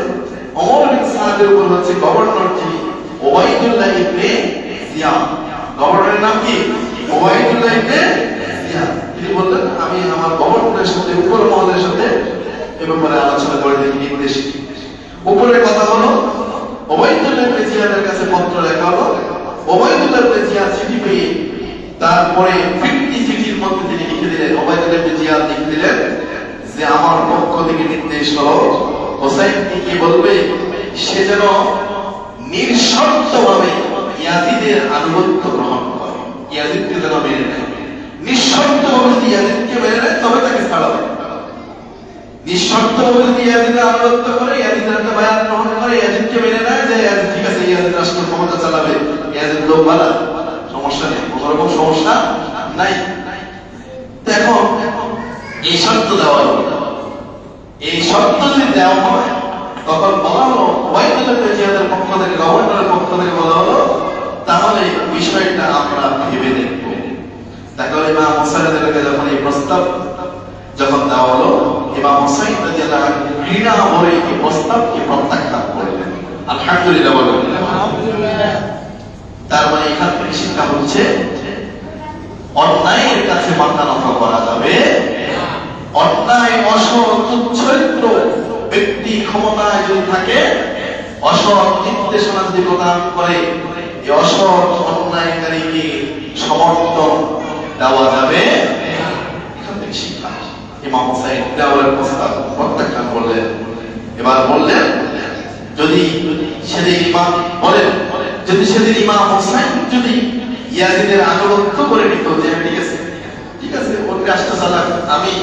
ওমর বিন সাদের উপর হচ্ছে গভর্নর, যিনি ওবাইদুল্লাহ ইবনে জিয়াদ। গভর্নরের নাম কি? ওবাইদুল্লাহ ইবনে জিয়াদ। তিনি বললেন, আমি আমার গভর্নরের সাথে, উপর মহলের সাথে এ ব্যাপারে আলোচনা করে দেখি, নির্দেশ। উপরে কথা হলো, ওবাইদুল্লাহ ইবনে জিয়াদের কাছে পত্র লেখা হলো। ওবাইদুল্লাহ ইবনে জিয়াদ চিঠি পেয়ে তারপরে 50 চিঠির মধ্যে তিনি লিখে দিলেন, ওবাইদুল্লাহ ইবনে জিয়াদ লিখে দিলেন যে আমার পক্ষ থেকে নির্দেশ হলো হোসাইনকে কি বলবে, সে যেন নিঃশর্তভাবে ইয়াজিদের আনুগত্য গ্রহণ করে, ইয়াজিদকে যেন মেনে নেয়। নিঃশর্তভাবে যদি ইয়াজিদকে মেনে নেয় তবে তাকে ছাড়াবে। নিঃশর্তভাবে যদি ইয়াজিদের আনুগত্য করে, ইয়াজিদের একটা বায়াত গ্রহণ করে, ইয়াজিদকে মেনে নেয় যে ইয়াজিদ ঠিক আছে, ইয়াজিদ রাষ্ট্র ক্ষমতা চালাবে, ইয়াজিদ লোক ভালো, সমস্যা নেই, কোনো রকম সমস্যা নাই। এখন এই শর্ত দেওয়া হলো। এই শর্ত যদি দেওয়া হয়, তখন বলা হলো ওবাইদুল্লাহ ইবনে জিয়াদের পক্ষ থেকে, গভর্নরের পক্ষ থেকে বলা হলো, তাহলে বিষয়টা আমরা ভেবে দেখব। তাহলে ইমাম হুসাইনের কাছে যখন এই প্রস্তাব যখন দেওয়া হলো, ইমাম হুসাইন রাদিয়াল্লাহু আনহু ঘৃণা ভরে এই প্রস্তাবকে প্রত্যাখ্যান করলেন। আলহামদুলিল্লাহ বলেন। আলহামদুলিল্লাহ। তার মানে এখান থেকে শিক্ষা হচ্ছে, অন্যায়ের কাছে মাথা নত করা যাবে। অন্যায়, অসৎ, তুচ্ছরিত্র ব্যক্তি ক্ষমতায় যদি থাকে, অসৎ নির্দেশনা যদি প্রদান করে, এই অসৎ অন্যায়কারীকে সমর্থন দেওয়া যাবে। এখান থেকে শিক্ষা। ইমাম হুসাইন দেওয়ার প্রস্তাব প্রত্যাখ্যান করলেন। এবার বললেন, যদি সেদিন ইমাম বলেন, যদি সেদিন ইমাম হুসাইন যদি ইয়াজিদের আনুগত্য করে নিত যে ঠিক আছে ঠিক আছে ওর রাষ্ট্র চালাক, আমি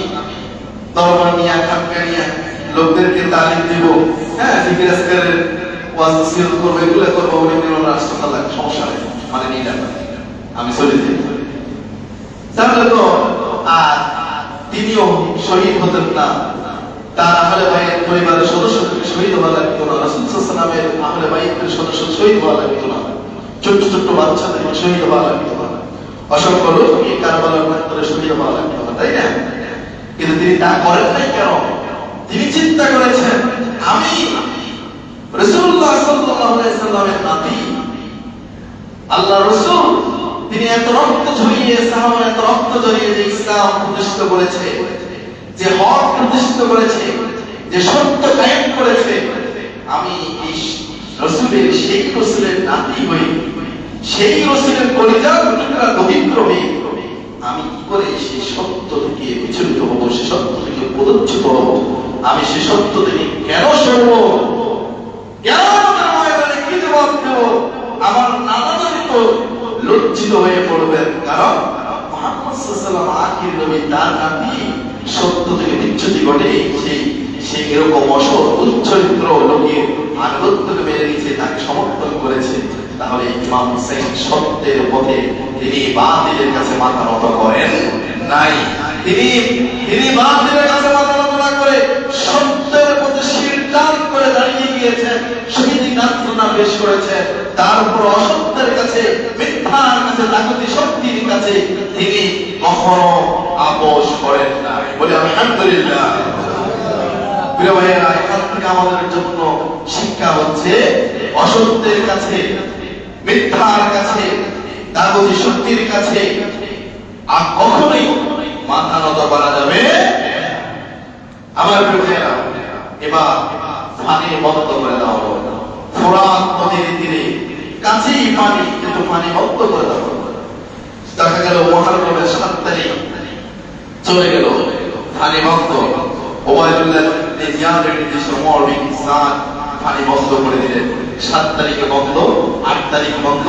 দরবার নিয়ে খানকা নিয়ে লোকদেরকে তালিম দিব, হ্যাঁ জিকির আজকারের ওয়াজ নসিহত করবো, এগুলো করবো, উনি রাষ্ট্র চালাক, সমস্যা নেই, মানে নিলাম আমি চলে যাই। তাহলে তো আর তিনিও শহীদ হতেন না, তার আহলে বাইত পরিবারের সদস্যদেরকে শহীদ হওয়া লাগতো না, রাসূল সাল্লাল্লাহু আলাইহি ওয়াসাল্লামের আহলে বাইতের সদস্য শহীদ হওয়া লাগতো না, ছোট ছোট বাচ্চাদের শহীদ হওয়া লাগতো না, অসংখ্য লোক কারবালার ময়দানে শহীদ হওয়া লাগতো না, তাই না? কিন্তু তিনি তা করেন নাই কেন? তিনি চিন্তা করেছেন আমি রাসূলুল্লাহ সাল্লাল্লাহু আলাইহি ওয়াসাল্লামের নাতি, আল্লাহ রাসূল তিনি এত রক্ত ঝরিয়ে, সাহাবা এত রক্ত ঝরিয়ে যে ইসলাম প্রতিষ্ঠিত করেছে, যে হক প্রতিষ্ঠিত করেছে, যে সত্য কায়েম করেছে, আমি এই রাসূলের সেই রাসূলের নাতি হই, সেই রাসূলের কলিজার টুকরা দরিদ্র হই, আমি কি করে সেই সত্য থেকে বিচলিত হব, সেই সত্য থেকে পদচ্যুত হব, আমি সেই সত্য থেকে কেন সরব, কেন আমাদের ময়দানে কি জবাব দেব? আমার নানা জানি তো লজ্জিত হয়ে পড়বেন, কারণ মুহাম্মদ সাল্লাল্লাহু আলাইহি ওয়াসাল্লাম আখির নবী, তার নাতি সত্য থেকে বিচ্যুতি ঘটে, সেই এরকম অসৎ উচ্চরিত্র লোকের আনুগত্যকে মেনে নিয়েছে, তাকে সমর্থন করেছে। তাহলে ইমাম হুসাইন সত্যের পথে তিনি বাতিলের কাছে মাথা নত করেন নাই, তিনি বাতিলের কাছে মাথা নত না করে সত্যের পথে শির টান করে দাঁড়িয়ে গিয়েছেন, শহীদি কাতরানা পেশ করেছেন। তারপর অসত্যের কাছে, মিথ্যার কাছে, তাগুতি শক্তির কাছে তিনি কখনো আপোষ করেন নাই। বলি আলহামদুলিল্লাহ। প্রিয় ভাইয়েরা, এখান থেকে আমাদের জন্য শিক্ষা হচ্ছে অসত্যের কাছে, মিথ্যার কাছে, তাগুতি শক্তির কাছে আর কখনোই মাথা নত করা যাবে। আমার প্রিয় ভাইয়েরা, এবার পানি বন্ধ করে দেওয়া হলো, ফোরাত নদীর তীরে কাছেই পানি, কিন্তু পানি বন্ধ করে দেওয়া হলো। দেখা গেল মুহররমের ৭ তারিখ চলে গেল, পানি বন্ধ। ওবায়দুল্লাহ ইবনে জিয়াদের নির্দেশে ওমর বিন সাদ পানি বন্ধ করে দিলেন। ৭ তারিখে বন্ধ, ৮ তারিখ বন্ধ,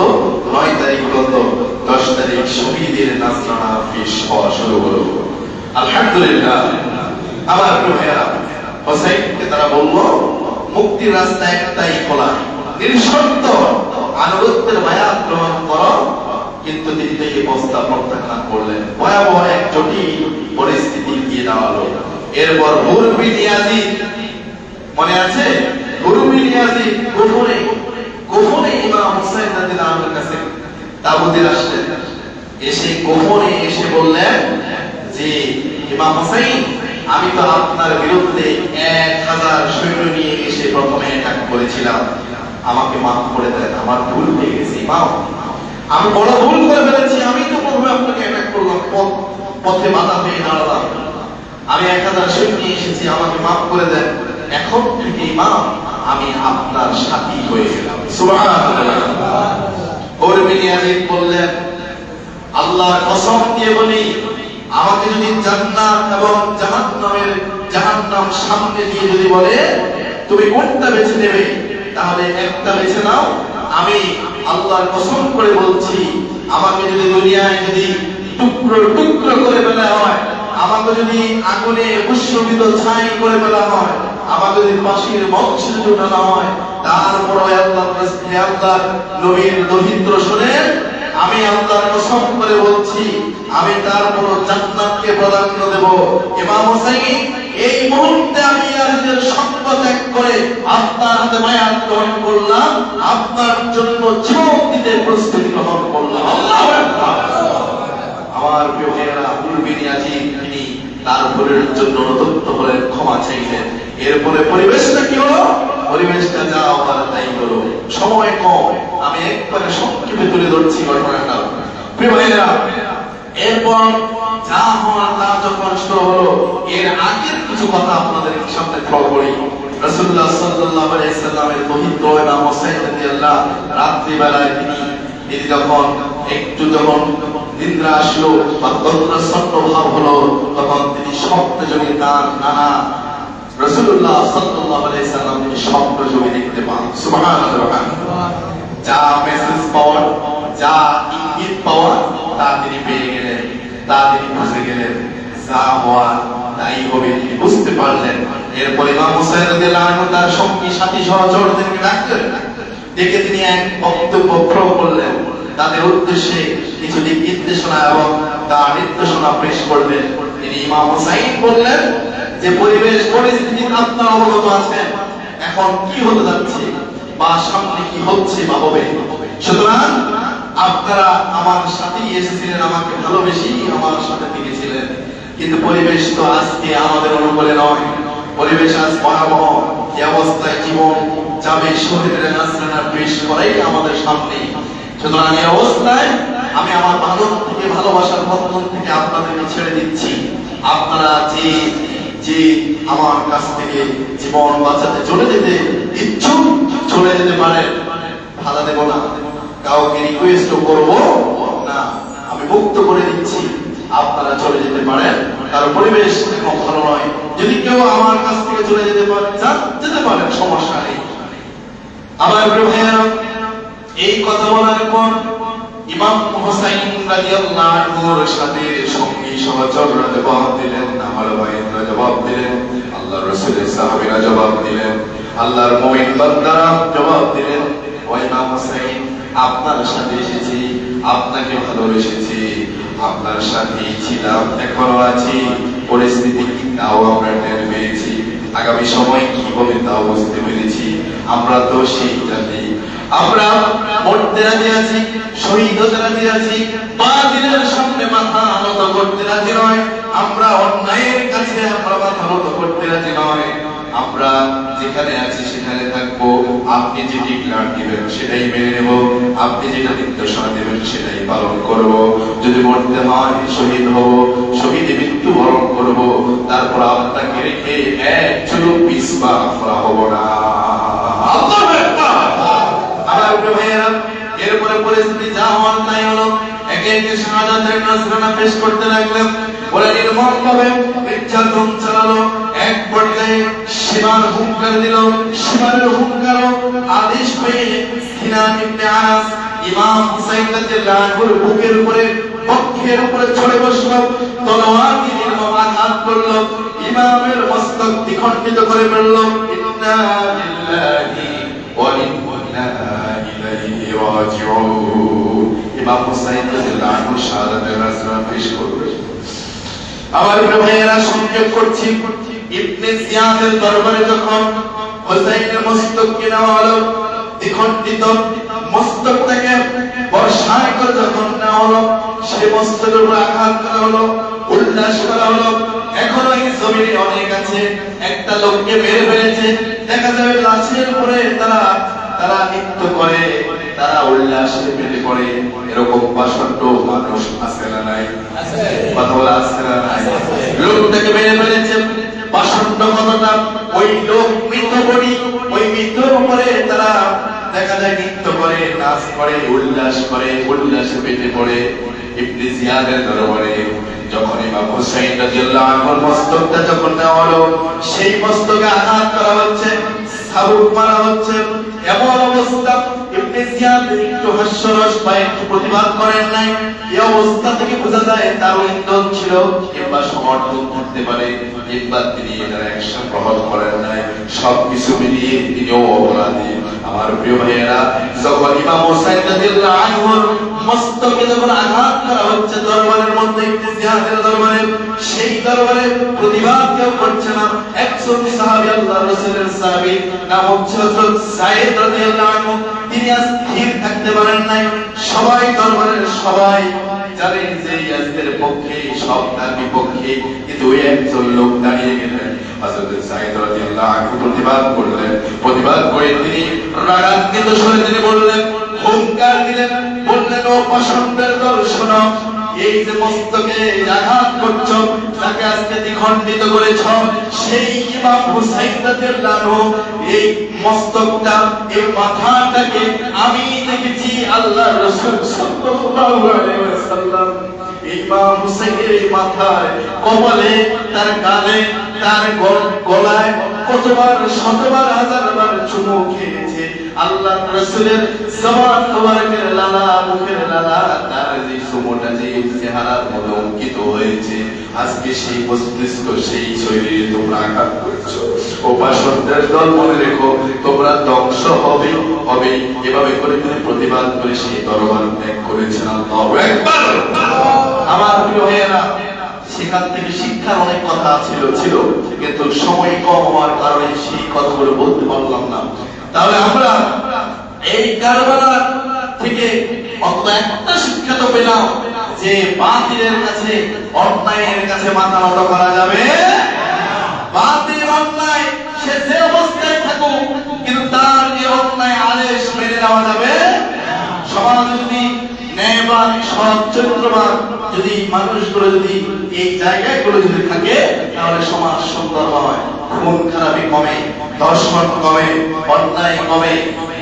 ৯ তারিখ বন্ধ, ১০ তারিখ শহীদের নাজরানা পেশ হওয়া শুরু হলো। আলহামদুলিল্লাহ। আমার প্রিয় ভাইয়েরা, হোসেনকে তারা বলল মুক্তির রাস্তা একটাই খোলা, নিঃশর্ত আনুগত্যের বায়াত গ্রহণ করো। কিন্তু তিনি এই প্রস্তাব প্রত্যাখ্যান করলেন। ভয়াবহ এক জটিল পরিস্থিতি গিয়ে দাঁড়ালো। এরপর হুর বিন ইয়াজিদ, মনে আছে? হুর বিন ইয়াজিদ গোপনে ইমাম হুসাইন রাদিয়াল্লাহু আনহুর কাছে তাবুতে আসলেন। এসে গোপনে এসে বললেন যে ইমাম হুসাইন, আমি তো আপনার বিরুদ্ধে ১০০০ সৈন্য নিয়ে এসে প্রথমে অ্যাটাক করেছিলাম, আমাকে মাফ করে দেন, আমার ভুল হয়ে গেছে ইমাম, আমি বড় ভুল করে ফেলেছি, আমি তো প্রথমে আপনাকে অ্যাটাক করলাম, পথে বাধা পেয়ে দাঁড়ালাম, আমি ১০০০ সৈন্য নিয়ে এসেছি, আমাকে মাফ করে দেন, এখন থেকে ইমাম আমি আপনার সাথী হয়ে গেলাম। সুবহানাল্লাহ। হুর বিন ইয়াজিদ বললেন, আল্লাহর কসম দিয়ে বলি, আমাকে যদি জান্নাত এবং জাহান্নাম সামনে দিয়ে যদি বলে তুমি কোনটা বেছে নেবে, তাহলে একটা বেছে নাও। আমি আল্লাহর কসম করে বলছি, আমাকে যদি দুনিয়ায় যদি টুকরো টুকরো করে ফেলা হয়, আমাকে যদি আগুনে ভস্মীভূত ছাই করে ফেলা হয়, আমাকে যদি ফাঁসির মঞ্চে ঝুলানো হয়, তারপর আল্লাহর নবীর দরিদ্র শুনেন, আমি আল্লাহর কসম করে বলছি, আমি তারপর জান্নাতকে প্রাধান্য দেব। ইমাম হুসাইন, এই মুহূর্তে আমি ইয়াজিদের সঙ্গ ত্যাগ করে আপনার হাতে বায়াত গ্রহণ করলাম, আপনার জন্য জীবন দিতে প্রস্তুতি গ্রহণ করলাম। আল্লাহু আকবার। আমার প্রিয় ভাইয়েরা, হুর বিন ইয়াজিদ তিনি তার ভুলের জন্য অনুতপ্ত হলেন, ক্ষমা চাইলেন। এরপরে পরিবেশটা কি হলো? পরিবেশটা যা হওয়ার তাই হলো। সময় কম, আমি একবারে সংক্ষেপে তুলে ধরছি ঘটনাটা। প্রিয় ভাইয়েরা, এরপর যা হওয়ার তা যখন শুরু হলো, এর আগের কিছু কথা আপনাদের সামনে তুলে ধরি। রাসূলুল্লাহ সাল্লাল্লাহু আলাইহি ওয়াসাল্লামের দরিদ্র ইমাম হুসাইন রাদিয়াল্লাহু রাত্রি বেলায় তিনি যখন নিদ্রা আসলো বা তন্দ্রাচ্ছন্ন ভাব হলো, তখন তিনি স্বপ্নে যোগে তার নানা রাসূলুল্লাহ সাল্লাল্লাহু আলাইহি ওয়াসাল্লাম তিনি স্বপ্ন যোগে দেখতে পান। সুবহানাল্লাহ। যা মেসেজ পাওয়ার, যা ইঙ্গিত পাওয়া তা তিনি পেয়ে গেলেন, তা তিনি বুঝে গেলেন, যা হওয়া তাই হবে তিনি বুঝতে পারলেন। এরপরে ইমাম হুসাইন রাদিয়াল্লাহু আনহু তার সঙ্গী সাথী সহচরদেরকে ডাকলেন, ডেকে তিনি এক বক্তব্য প্রয়োগ করলেন, তাদের উদ্দেশ্যে কিছু দিক নির্দেশনা এবং তার নির্দেশনা পেশ করলেন। তিনি ইমাম হুসাইন বললেন যে পরিবেশ পরিস্থিতি আপনারা অবগত আছেন, এখন কি হতে যাচ্ছে বা সামনে কি হচ্ছে বা হবে, সুতরাং আপনারা আমার সাথে এসেছিলেন, আমাকে ভালোবেসে আমার সাথে থেকেছিলেন, কিন্তু পরিবেশ তো আজকে আমাদের অনুকূলে নয়, পরিবেশ আজ ভয়াবহ। এই অবস্থায় জীবন যাবে শহীদের নাজরানা পেশ করাই আমাদের সামনে। সুতরাং এই অবস্থায় আমি আমার বাঁধন থেকে, ভালোবাসার বন্ধন থেকে আপনাদেরকে ছেড়ে দিচ্ছি। আপনারা যে যে আমার কাছ থেকে জীবন বাঁচাতে চলে যেতে ইচ্ছুক চলে যেতে পারেন, বাধা দেব না, কাউকে রিকোয়েস্ট করব না, আমি মুক্ত করে দিচ্ছি, আপনারা চলে যেতে পারেন। কারণ পরিবেশ এখন ভালো নয়, যদি কেউ আমার কাছ থেকে চলে যেতে পারে যেতে পারেন, সমস্যা নেই। আমার প্রিয় ভাইয়েরা, এই কথা বলার পর ইমাম হুসাইন রাদিয়াল্লাহু আনহুর সাথে সঙ্গী সহচররা জবাব দিলেন, আমার ভাইয়েরা জবাব দিলেন, আল্লাহর রাসূলের সাহাবীরা জবাব দিলেন, আল্লাহর মুমিন বান্দারা জবাব দিলেন, ও ইমাম হুসাইন, আপনার সাথে এসেছি, আপনাকে ভালোবেসেছি, আপনার সাথেই ছিলাম, এখনো আছি, পরিস্থিতি কি তাও আমরা টের পেয়েছি, আগামী সময় কি হবে তাও বুঝতে পেরেছি। আমরা তো সেই জাতি, আমরা মরতে রাজি আছি, শহীদ হতে রাজি আছি, বাতিলের সামনে মাথা নত করতে রাজি নয়, আমরা অন্যায়ের কাছে আমরা মাথা নত করতে রাজি নয়। আমরা যেখানে আছি সেখানে থাকবো, আপনি যে ডিক্লার দিবেন সেটাই মেনে নেব, আপনি যেটা নির্দেশনা দেবেন সেটাই পালন করব। যদি মরতে হয় শহীদ হব, শহীদে মৃত্যুবরণ করব, তারপর আপনাকে রেখে এক চুলো পিছপা আমরা হব না। আমার প্রিয় ভাইয়েরা, এরপরে পরিস্থিতি যা হওয়ার তাই হলো, একে একে শাহাদাতের নাজরানা পেশ করতে লাগলেন, ওরা নির্মমভাবে নির্যাতন চালালো, এক পর্যায়ে সীমার হুঙ্কার দিল, সীমার হুঙ্কার আদেশ পেয়ে সিনান ইবনে আনাস ইমাম হুসাইন রাদিয়াল্লাহু আনহুর বুকের উপরে, বক্ষের উপরে চড়ে বসলো, তলোয়ার দিয়ে নির্মম আঘাত করলো, ইমামের মস্তক দ্বিখণ্ডিত করে ফেললো। ইন্না লিল্লাহি ওয়া ইন্না ইলাইহি রাজিউন। ইমাম হুসাইন রাদিয়াল্লাহু আনহু শাহাদাতের নাজরানা পেশ করলেন। আমার প্রিয় ভাইয়েরা, সংক্ষেপ করছি, ইবনে জিয়াদের দরবারে যখন হুসাইনের মস্তককে নেওয়া হলো, দ্বিখণ্ডিত মস্তকটাকে বর্ষায় করে যখন নেওয়া হলো, সে মস্তকের উপর আঘাত করা হলো, উল্লাস করা হলো। এখনো এই জমিনে অনেক আছে, একটা লোককে মেরে ফেলেছে, দেখা যাবে লাশের উপরে তারা নৃত্য করে, তারা উল্লাসে মেতে পড়ে। এরকম পাষণ্ড মানুষ আছে না নাই? কথা বলা আছে না নাই? লোকটাকে মেরে ফেলেছে, পাষণ্ড কথাটা, ওই লোক মৃত বডি, ওই মৃত্যুর উপরে তারা দেখা যায় নৃত্য করে, নাচ করে, উল্লাস করে, উল্লাসে পেটে পড়ে। ইবনে জিয়াদের দরবারে যখন ইমাম হুসাইন রাদিয়াল্লাহু আনহুর মস্তকটা যখন নেওয়া হলো, সেই মস্তকে আঘাত করা হচ্ছে, সাবুক মারা হচ্ছে, এমন অবস্থা ইবনে জিয়াদ একটু হাস্যরস পায়, একটু প্রতিবাদ করেন নাই। এই অবস্থা থেকে বোঝা যায় তার ইন্ধন ছিল কিংবা সমর্থন করতে পারে, কিংবা তিনি এটার অ্যাকশন গ্রহণ করেন নাই, সবকিছু মিলিয়ে তিনিও অপরাধী। আমার প্রিয় ভাইয়েরা, যখন ইমাম হুসাইন রাদিয়াল্লাহু আনহুর মস্তকে যখন আঘাত করা হচ্ছে দরবারের মধ্যে, ইবনে জিয়াদের দরবারে, সেই দরবারে প্রতিবাদ কেউ করছে না। একজন সাহাবী, আল্লাহর রাসূলের সাহাবী, নাম হচ্ছে হযরত সাঈদ রাদিয়াল্লাহু আনহু, তিনি স্থির থাকতে পারেন নাই। সবাই দরবারের সবাই জানেন যে ইয়াজিদের পক্ষে, সব তার বিপক্ষে, কিন্তু ওই একজন লোক দাঁড়িয়ে গেলেন। হযরত সাঈদ রাদিয়াল্লাহু আনহু প্রতিবাদ করলেন, প্রতিবাদ করে তিনি রাগান্বিত স্বরে তিনি বললেন, হুঙ্কার দিলেন, বললেন, ও পাষণ্ডের দল শোনো, এই যে মস্তকে আঘাত করছো, তাকে আজকে দ্বিখণ্ডিত করেছ, সেই ইমাম হুসাইন রাদিয়াল্লাহু আনহু এই মস্তকটা, এই মাথাটাকে আমি দেখেছি আল্লাহর রাসূল সাল্লাল্লাহু আলাইহি ওয়াসাল্লাম ইমাম হুসাইনের এই মাথায়, কপালে, তার গালে, তার গলায় কতবার, শতবার, হাজারবার চুমু খেয়েছে। আল্লাহ রাসূলের জবান মোবারকের লালা মুখের লালা তার যে সুমোটা যে চেহারার মধ্যে অঙ্কিত হয়েছে আজকে সেই মস্তিষ্ক সেই শরীরে তোমরা আঘাত করছো উপাসকদের দল মনে রেখো তোমরা ধ্বংস হবে হবে এভাবে করে তিনি প্রতিবাদ করে সেই দরবার ত্যাগ করেছেন আল্লাহু আকবার আমার প্রিয় ভাইয়েরা সেখান থেকে শিক্ষার অনেক কথা ছিল কিন্তু সময় কম হওয়ার কারণে সেই কথাগুলো বলতে পারলাম না তাহলে আমরা এই কারবালা থেকে অন্তত একটা শিক্ষা তো পেলাম যে বাতিলের কাছে অন্যায়ের কাছে মাথা নত করা যাবে বাতিল অন্যায় সে যে অবস্থায় থাকুক কিন্তু তার এই অন্যায় আদেশ মেনে নেওয়া যাবে সমাজ যদি ন্যায়বান সৎ চরিত্রবান যদি মানুষগুলো যদি এই জায়গাগুলো যদি থাকে তাহলে সমাজ সুন্দর হয় খুন খারাপি কমে দর্শন কমে অন্যায় কমে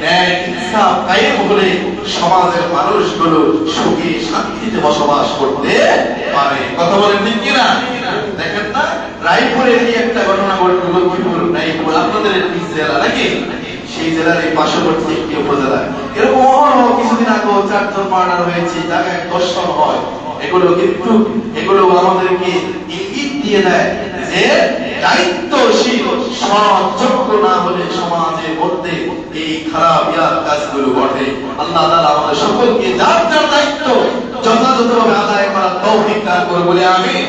ন্যায় ইনসাফ কায়েম হলে সমাজের মানুষগুলো সুখে শান্তিতে বসবাস করতে পারে কথা বলেন ঠিক কিনা দেখেন না রায়পুরের এই একটা ঘটনা ঘটল লক্ষ্মীপুর রায়পুর আপনাদের এই জেলা নাকি সেই জেলার এই পার্শ্ববর্তী একটি উপজেলা এরকম অহরহ কিছুদিন আগে 4 জন মার্ডার হয়েছে জায়গায় দর্শন হয় এগুলো আমাদেরকে ইঙ্গিত দিয়ে দেয় যে দায়িত্বশীল সৎযোগ্য না হলে সমাজের মধ্যে এই খারাপ কাজগুলো ঘটে আল্লাহ তাআলা আমাদের সকলকে যার যার দায়িত্ব যথাযথভাবে আদায় করার তৌফিক দান করুন বলে আমিন